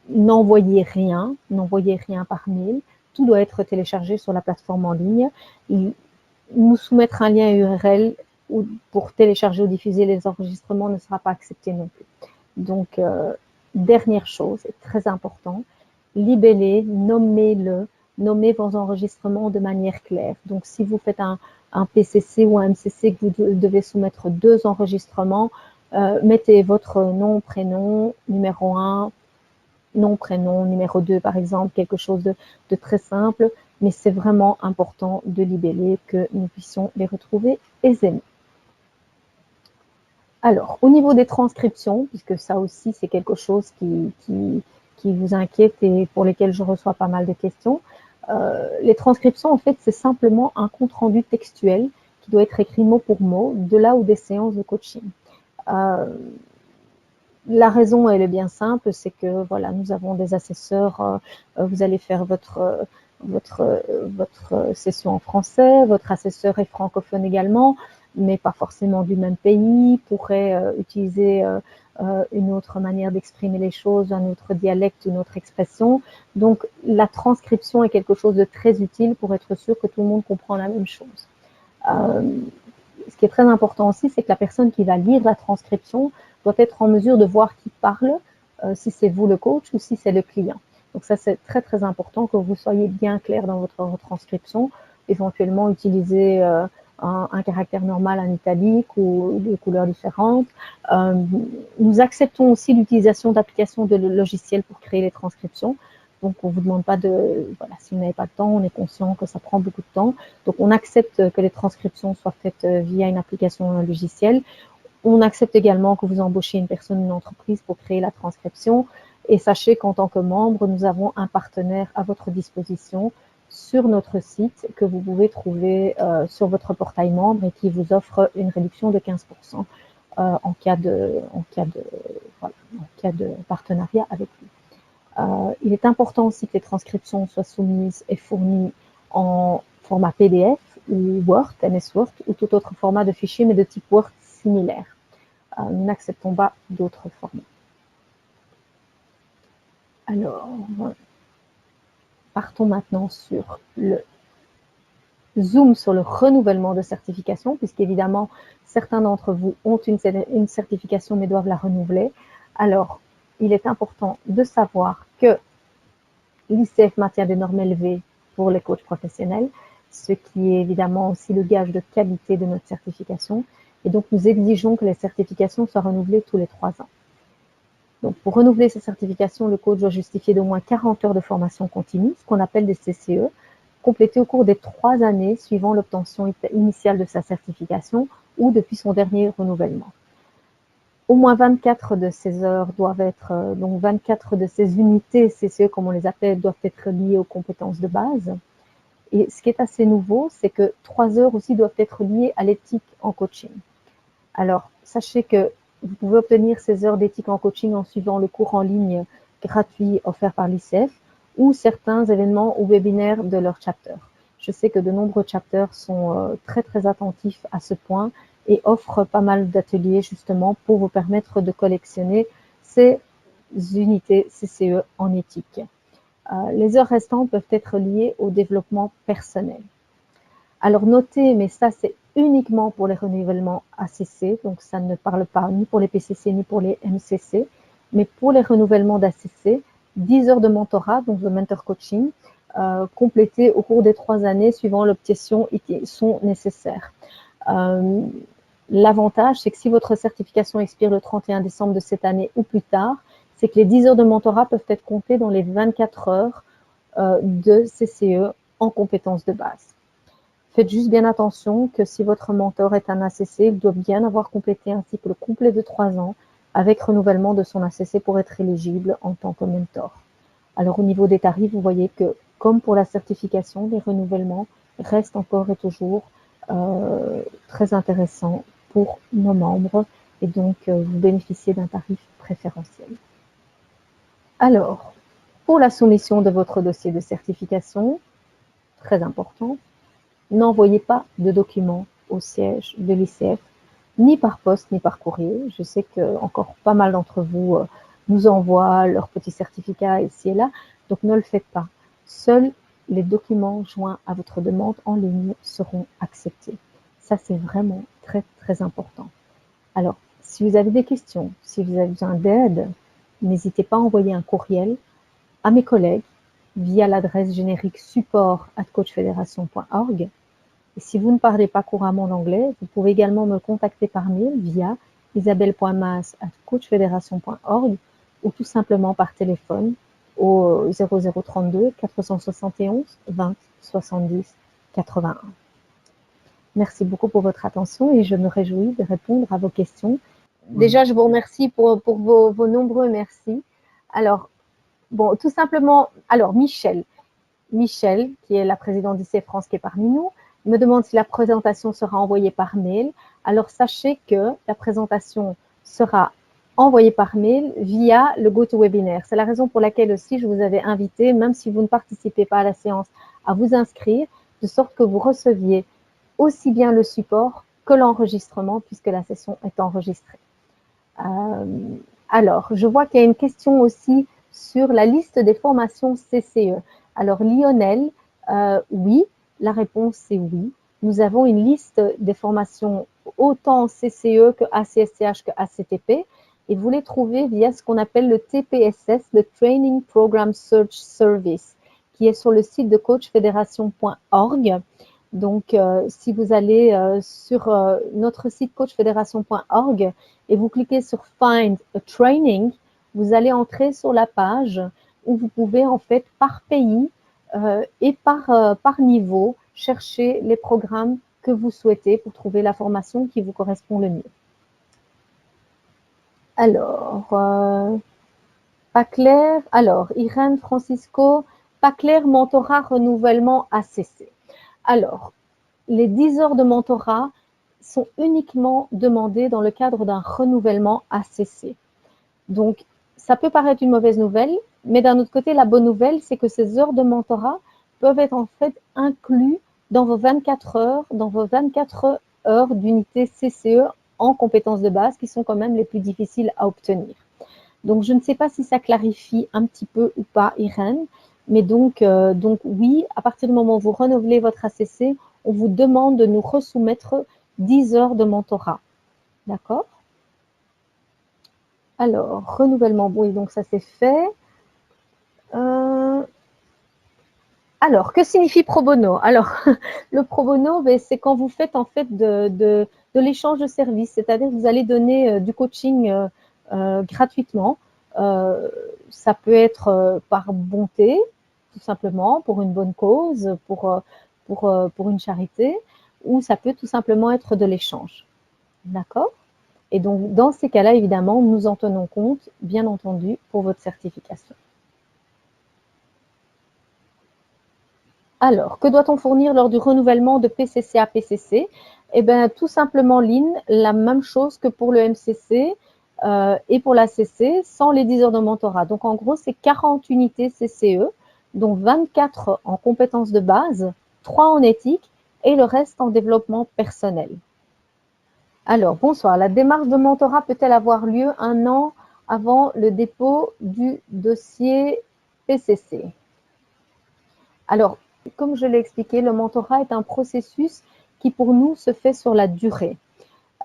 N'envoyez rien par mail. Tout doit être téléchargé sur la plateforme en ligne. Nous soumettre un lien URL pour télécharger ou diffuser les enregistrements ne sera pas accepté non plus. Donc, dernière chose, c'est très important, libellez, nommez vos enregistrements de manière claire. Donc, si vous faites un PCC ou un MCC que vous devez soumettre 2 enregistrements, mettez votre nom, prénom, numéro 1, nom, prénom, numéro 2, par exemple, quelque chose de très simple, mais c'est vraiment important de libeller, que nous puissions les retrouver aisément. Alors, au niveau des transcriptions, puisque ça aussi, c'est quelque chose qui vous inquiète et pour lesquels je reçois pas mal de questions, les transcriptions, en fait, c'est simplement un compte-rendu textuel qui doit être écrit mot pour mot de là ou des séances de coaching. La raison, elle est bien simple, c'est que voilà, nous avons des assesseurs, vous allez faire votre session en français, votre assesseur est francophone également, mais pas forcément du même pays, pourrait utiliser une autre manière d'exprimer les choses, un autre dialecte, une autre expression. Donc, la transcription est quelque chose de très utile pour être sûr que tout le monde comprend la même chose. Ce qui est très important aussi, c'est que la personne qui va lire la transcription doit être en mesure de voir qui parle, si c'est vous le coach ou si c'est le client. Donc ça, c'est très très important que vous soyez bien clair dans votre retranscription, éventuellement utiliser un caractère normal en italique ou des couleurs différentes. Nous acceptons aussi l'utilisation d'applications de logiciels pour créer les transcriptions. Donc, on ne vous demande pas voilà, si vous n'avez pas de temps, on est conscient que ça prend beaucoup de temps. Donc, on accepte que les transcriptions soient faites via une application ou un logiciel. On accepte également que vous embauchiez une personne, une entreprise pour créer la transcription. Et sachez qu'en tant que membre, nous avons un partenaire à votre disposition sur notre site que vous pouvez trouver sur votre portail membre et qui vous offre une réduction de 15% en cas de partenariat avec lui. Il est important aussi que les transcriptions soient soumises et fournies en format PDF ou Word, MS Word, ou tout autre format de fichier, mais de type Word similaire. Nous n'acceptons pas d'autres formats. Alors, partons maintenant sur le zoom sur le renouvellement de certification, puisqu'évidemment, certains d'entre vous ont une certification mais doivent la renouveler. Alors, il est important de savoir que l'ICF maintient des normes élevées pour les coachs professionnels, ce qui est évidemment aussi le gage de qualité de notre certification. Et donc, nous exigeons que les certifications soient renouvelées tous les 3 ans. Donc, pour renouveler ces certifications, le coach doit justifier d'au moins 40 heures de formation continue, ce qu'on appelle des CCE, complétées au cours des 3 années suivant l'obtention initiale de sa certification ou depuis son dernier renouvellement. Au moins 24 de ces heures doivent être, donc 24 de ces unités CCE, comme on les appelle, doivent être liées aux compétences de base. Et ce qui est assez nouveau, c'est que 3 heures aussi doivent être liées à l'éthique en coaching. Alors, sachez que vous pouvez obtenir ces heures d'éthique en coaching en suivant le cours en ligne gratuit offert par l'ICF ou certains événements ou webinaires de leur chapter. Je sais que de nombreux chapters sont très très attentifs à ce point et offrent pas mal d'ateliers justement pour vous permettre de collectionner ces unités CCE en éthique. Les heures restantes peuvent être liées au développement personnel. Alors notez, mais ça c'est uniquement pour les renouvellements ACC, donc ça ne parle pas ni pour les PCC ni pour les MCC, mais pour les renouvellements d'ACC, 10 heures de mentorat, donc de mentor coaching, complétées au cours des 3 années suivant l'obtention sont nécessaires. L'avantage, c'est que si votre certification expire le 31 décembre de cette année ou plus tard, c'est que les 10 heures de mentorat peuvent être comptées dans les 24 heures de CCE en compétences de base. Faites juste bien attention que si votre mentor est un ACC, il doit bien avoir complété un cycle complet de 3 ans avec renouvellement de son ACC pour être éligible en tant que mentor. Alors au niveau des tarifs, vous voyez que comme pour la certification, les renouvellements restent encore et toujours très intéressants pour nos membres et donc vous bénéficiez d'un tarif préférentiel. Alors, pour la soumission de votre dossier de certification, très important, n'envoyez pas de documents au siège de l'ICF, ni par poste, ni par courrier. Je sais que encore pas mal d'entre vous nous envoient leurs petits certificats ici et là, donc ne le faites pas. Seuls les documents joints à votre demande en ligne seront acceptés. Ça, c'est vraiment très, très important. Alors, si vous avez des questions, si vous avez besoin d'aide, n'hésitez pas à envoyer un courriel à mes collègues via l'adresse générique support@coachfederation.org. Et si vous ne parlez pas couramment l'anglais, vous pouvez également me contacter par mail via isabelle.mas@coachfederation.org ou tout simplement par téléphone au 0032 471 20 70 81. Merci beaucoup pour votre attention et je me réjouis de répondre à vos questions. Déjà, je vous remercie pour vos nombreux merci. Alors, bon, tout simplement, alors Michel, qui est la présidente d'ICF France, qui est parmi nous, me demande si la présentation sera envoyée par mail. Alors, sachez que la présentation sera envoyée par mail via le GoToWebinar. C'est la raison pour laquelle aussi je vous avais invité, même si vous ne participez pas à la séance, à vous inscrire, de sorte que vous receviez aussi bien le support que l'enregistrement, puisque la session est enregistrée. Alors, je vois qu'il y a une question aussi sur la liste des formations CCE. Alors, Lionel, oui, la réponse c'est oui. Nous avons une liste des formations autant CCE que ACSTH que ACTP et vous les trouvez via ce qu'on appelle le TPSS, le Training Program Search Service, qui est sur le site de coachfederation.org. Donc, si vous allez sur notre site coachfederation.org et vous cliquez sur Find a Training, vous allez entrer sur la page où vous pouvez en fait par pays et par niveau chercher les programmes que vous souhaitez pour trouver la formation qui vous correspond le mieux. Alors, pas clair. Alors, Irène Francisco, pas clair, mentorat, renouvellement ACC. Alors, les 10 heures de mentorat sont uniquement demandées dans le cadre d'un renouvellement ACC. Donc, ça peut paraître une mauvaise nouvelle, mais d'un autre côté, la bonne nouvelle, c'est que ces heures de mentorat peuvent être en fait inclus dans vos 24 heures d'unité CCE en compétences de base, qui sont quand même les plus difficiles à obtenir. Donc, je ne sais pas si ça clarifie un petit peu ou pas, Irène, mais donc oui, à partir du moment où vous renouvelez votre ACC, on vous demande de nous resoumettre 10 heures de mentorat. D'accord? Alors, renouvellement, oui, donc ça c'est fait. Alors, que signifie pro bono? Alors, le pro bono, c'est quand vous faites en fait de l'échange de services, c'est-à-dire que vous allez donner du coaching gratuitement. Ça peut être par bonté, tout simplement, pour une bonne cause, pour une charité, ou ça peut tout simplement être de l'échange. D'accord? Et donc, dans ces cas-là, évidemment, nous en tenons compte, bien entendu, pour votre certification. Alors, que doit-on fournir lors du renouvellement de PCC à PCC? Eh bien, tout simplement, Lynn, la même chose que pour le MCC et pour la CC, sans les 10 heures de mentorat. Donc, en gros, c'est 40 unités CCE, dont 24 en compétences de base, 3 en éthique et le reste en développement personnel. Alors, bonsoir. La démarche de mentorat peut-elle avoir lieu 1 an avant le dépôt du dossier PCC? Alors, comme je l'ai expliqué, le mentorat est un processus qui, pour nous, se fait sur la durée.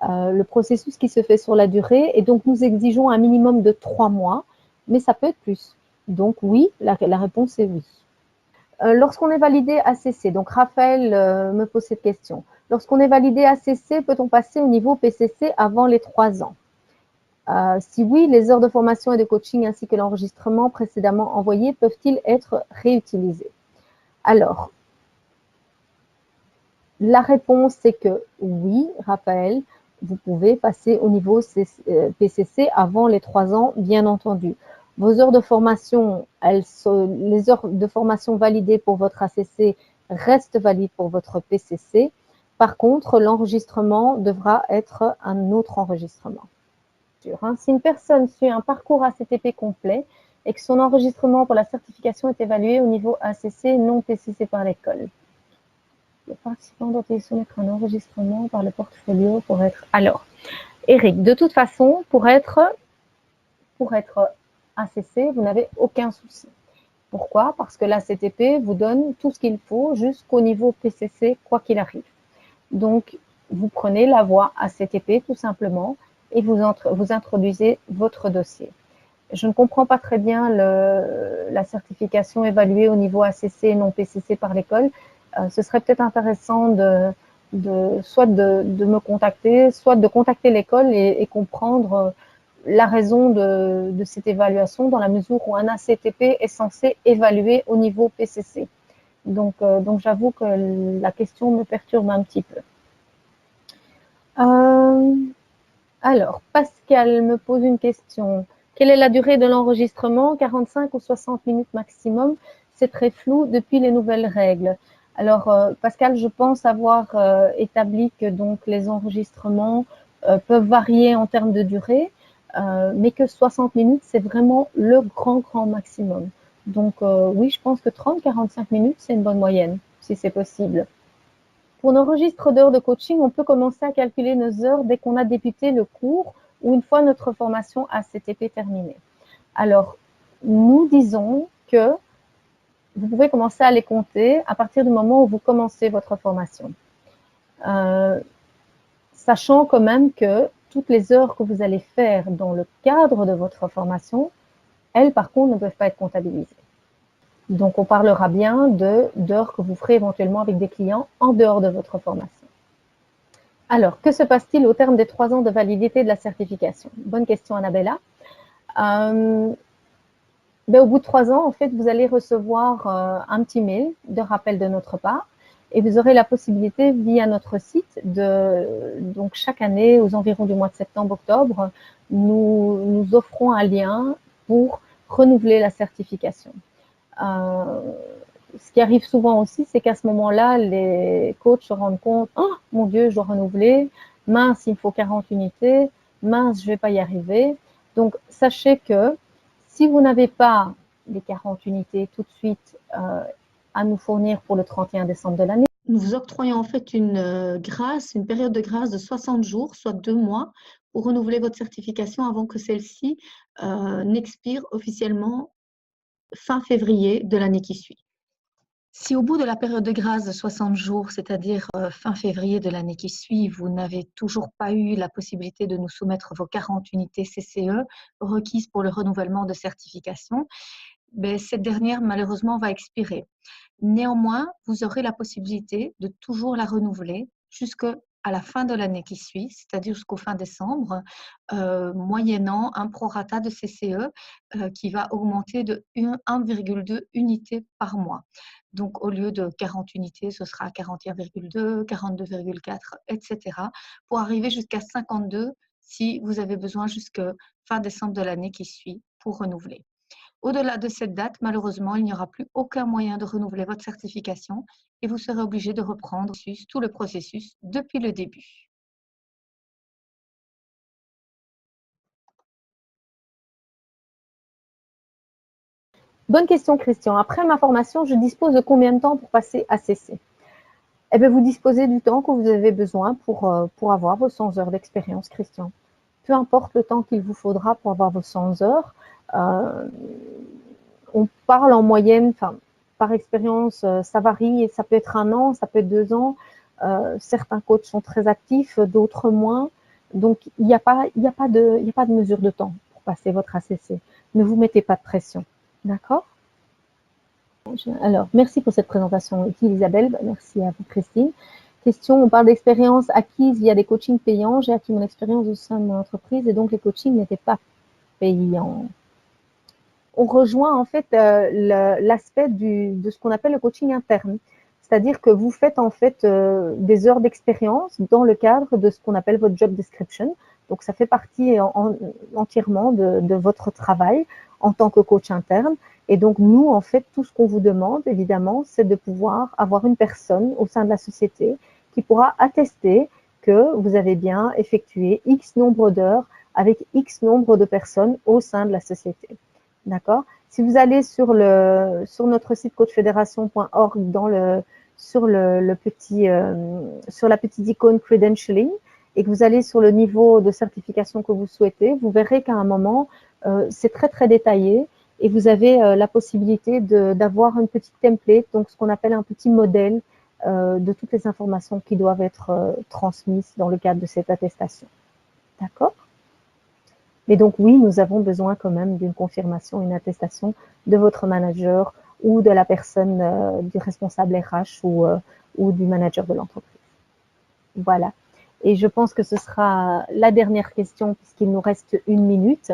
Le processus qui se fait sur la durée, et donc nous exigeons un minimum de 3 mois, mais ça peut être plus. Donc oui, la réponse est oui. Lorsqu'on est validé ACC, donc Raphaël me pose cette question. Lorsqu'on est validé ACC, peut-on passer au niveau PCC avant les 3 ans? Si oui, les heures de formation et de coaching ainsi que l'enregistrement précédemment envoyé peuvent-ils être réutilisés? Alors, la réponse, c'est que oui, Raphaël, vous pouvez passer au niveau PCC avant les 3 ans, bien entendu. Vos heures de formation, les heures de formation validées pour votre ACC restent valides pour votre PCC. Par contre, l'enregistrement devra être un autre enregistrement. Si une personne suit un parcours ACTP complet et que son enregistrement pour la certification est évalué au niveau ACC non PCC par l'école, le participant doit-il soumettre un enregistrement par le portfolio pour être... Alors, Eric, de toute façon, pour être ACC, vous n'avez aucun souci. Pourquoi? Parce que l'ACTP vous donne tout ce qu'il faut jusqu'au niveau PCC, quoi qu'il arrive. Donc, vous prenez la voie ACTP tout simplement et vous introduisez votre dossier. Je ne comprends pas très bien la certification évaluée au niveau ACC et non PCC par l'école. Ce serait peut-être intéressant soit de me contacter, soit de contacter l'école et comprendre la raison de cette évaluation dans la mesure où un ACTP est censé évaluer au niveau PCC. Donc j'avoue que la question me perturbe un petit peu. Alors, Pascal me pose une question. Quelle est la durée de l'enregistrement? 45 ou 60 minutes maximum? C'est très flou depuis les nouvelles règles. Alors, Pascal, je pense avoir établi que donc les enregistrements peuvent varier en termes de durée, mais que 60 minutes, c'est vraiment le grand maximum. Donc, oui, je pense que 30-45 minutes, c'est une bonne moyenne, si c'est possible. Pour nos registres d'heures de coaching, on peut commencer à calculer nos heures dès qu'on a débuté le cours ou une fois notre formation ACTP terminée. Alors, nous disons que vous pouvez commencer à les compter à partir du moment où vous commencez votre formation. Sachant quand même que toutes les heures que vous allez faire dans le cadre de votre formation, elles, par contre, ne peuvent pas être comptabilisées. Donc, on parlera bien d'heures que vous ferez éventuellement avec des clients en dehors de votre formation. Alors, que se passe-t-il au terme des 3 ans de validité de la certification? Bonne question, Annabella. Au bout de 3 ans, en fait, vous allez recevoir un petit mail de rappel de notre part et vous aurez la possibilité via notre site donc chaque année, aux environs du mois de septembre-octobre, nous offrons un lien pour renouveler la certification. Ce qui arrive souvent aussi, c'est qu'à ce moment-là, les coachs se rendent compte « Oh, mon Dieu, je dois renouveler. Mince, il me faut 40 unités. Mince, je ne vais pas y arriver. » Donc, sachez que si vous n'avez pas les 40 unités tout de suite à nous fournir pour le 31 décembre de l'année, nous vous octroyons en fait une période de grâce de 60 jours, soit 2 mois, pour renouveler votre certification avant que celle-ci n'expire officiellement fin février de l'année qui suit. Si au bout de la période de grâce de 60 jours, c'est-à-dire fin février de l'année qui suit, vous n'avez toujours pas eu la possibilité de nous soumettre vos 40 unités CCE requises pour le renouvellement de certification, cette dernière malheureusement va expirer. Néanmoins, vous aurez la possibilité de toujours la renouveler jusqu'à la fin de l'année qui suit, c'est-à-dire jusqu'au fin décembre, moyennant un prorata de CCE qui va augmenter de 1,2 unités par mois. Donc, au lieu de 40 unités, ce sera 41,2, 42,4, etc. pour arriver jusqu'à 52 si vous avez besoin jusqu'à fin décembre de l'année qui suit pour renouveler. Au-delà de cette date, malheureusement, il n'y aura plus aucun moyen de renouveler votre certification et vous serez obligé de reprendre tout le processus depuis le début. Bonne question, Christian. Après ma formation, je dispose de combien de temps pour passer ACC? Eh bien, vous disposez du temps que vous avez besoin pour avoir vos 100 heures d'expérience, Christian. Peu importe le temps qu'il vous faudra pour avoir vos 100 heures, on parle en moyenne, enfin, par expérience, ça varie, et ça peut être 1 an, ça peut être 2 ans. Certains coachs sont très actifs, d'autres moins. Donc, il n'y a pas de mesure de temps pour passer votre ACC. Ne vous mettez pas de pression. D'accord? Alors, merci pour cette présentation utile, Isabelle. Merci à vous, Christine. Question, on parle d'expérience acquise via des coachings payants. J'ai acquis mon expérience au sein de mon entreprise et donc les coachings n'étaient pas payants. On rejoint en fait l'aspect de ce qu'on appelle le coaching interne. C'est-à-dire que vous faites en fait des heures d'expérience dans le cadre de ce qu'on appelle votre job description. Donc, ça fait partie entièrement de votre travail en tant que coach interne. Et donc, nous, en fait, tout ce qu'on vous demande, évidemment, c'est de pouvoir avoir une personne au sein de la société qui pourra attester que vous avez bien effectué X nombre d'heures avec X nombre de personnes au sein de la société. D'accord? Si vous allez sur notre site coachfederation.org sur la petite icône credentialing et que vous allez sur le niveau de certification que vous souhaitez, vous verrez qu'à un moment, c'est très très détaillé et vous avez la possibilité d'avoir une petite template, donc ce qu'on appelle un petit modèle de toutes les informations qui doivent être transmises dans le cadre de cette attestation. D'accord? Mais donc oui, nous avons besoin quand même d'une confirmation, une attestation de votre manager ou de la personne du responsable RH ou du manager de l'entreprise. Voilà. Et je pense que ce sera la dernière question puisqu'il nous reste 1 minute.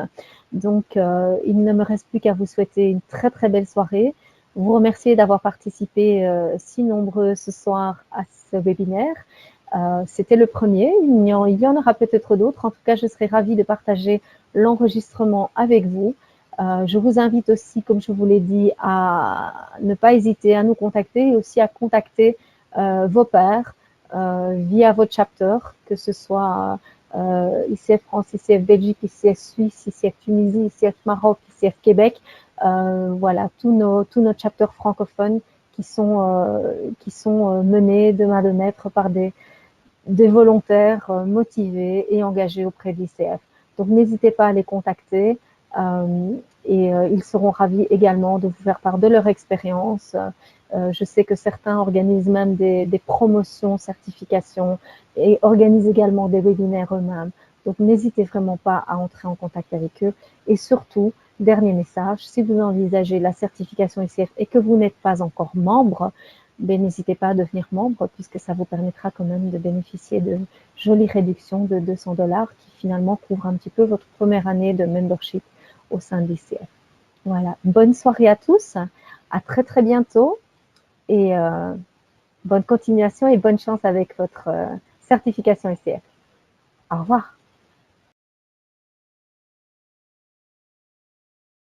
Donc, il ne me reste plus qu'à vous souhaiter une très très belle soirée. Vous remercier d'avoir participé si nombreux ce soir à ce webinaire. C'était le premier, il y en aura peut-être d'autres. En tout cas, je serai ravie de partager l'enregistrement avec vous. Je vous invite aussi, comme je vous l'ai dit, à ne pas hésiter à nous contacter et aussi à contacter vos pairs via votre chapter, que ce soit ICF France, ICF Belgique, ICF Suisse, ICF Tunisie, ICF Maroc, ICF Québec. Voilà, tous nos chapters francophones qui sont menés de main de maître par des volontaires motivés et engagés auprès de l'ICF. Donc, n'hésitez pas à les contacter et ils seront ravis également de vous faire part de leur expérience. Je sais que certains organisent même des promotions, certifications et organisent également des webinaires eux-mêmes. Donc, n'hésitez vraiment pas à entrer en contact avec eux. Et surtout, dernier message, si vous envisagez la certification ICF et que vous n'êtes pas encore membre, ben, n'hésitez pas à devenir membre puisque ça vous permettra quand même de bénéficier de jolies réductions de $200 qui finalement couvrent un petit peu votre première année de membership au sein de l'ICF. Voilà, bonne soirée à tous, à très très bientôt et bonne continuation et bonne chance avec votre certification ICF. Au revoir.